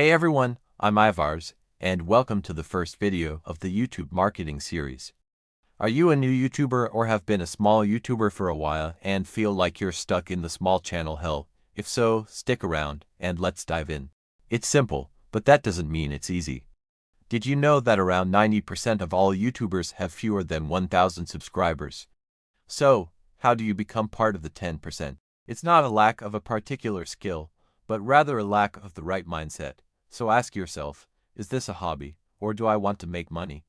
Hey everyone, I'm Ivars, and welcome to the first video of the YouTube marketing series. Are you a new YouTuber or have been a small YouTuber for a while and feel like you're stuck in the small channel hell? If so, stick around and let's dive in. It's simple, but that doesn't mean it's easy. Did you know that around 90% of all YouTubers have fewer than 1,000 subscribers? So, how do you become part of the 10%? It's not a lack of a particular skill, but rather a lack of the right mindset. So ask yourself, is this a hobby, or do I want to make money?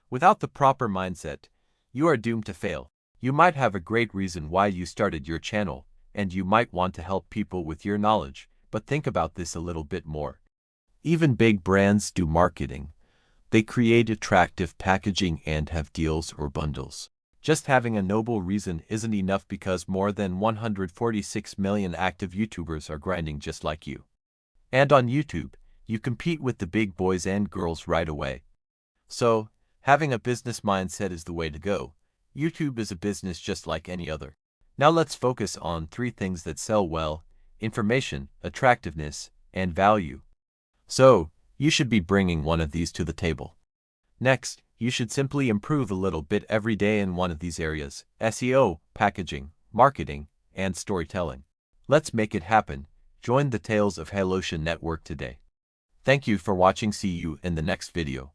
Without the proper mindset, you are doomed to fail. You might have a great reason why you started your channel, and you might want to help people with your knowledge, but think about this a little bit more. Even big brands do marketing. They create attractive packaging and have deals or bundles. Just having a noble reason isn't enough because more than 146 million active YouTubers are grinding just like you. And on YouTube, you compete with the big boys and girls right away. So, having a business mindset is the way to go. YouTube is a business just like any other. Now let's focus on 3 things that sell well: information, attractiveness, and value. So, you should be bringing one of these to the table. Next, you should simply improve a little bit every day in one of these areas: SEO, packaging, marketing, and storytelling. Let's make it happen. Join the Tales of TOHM network today. Thank you for watching. See you in the next video.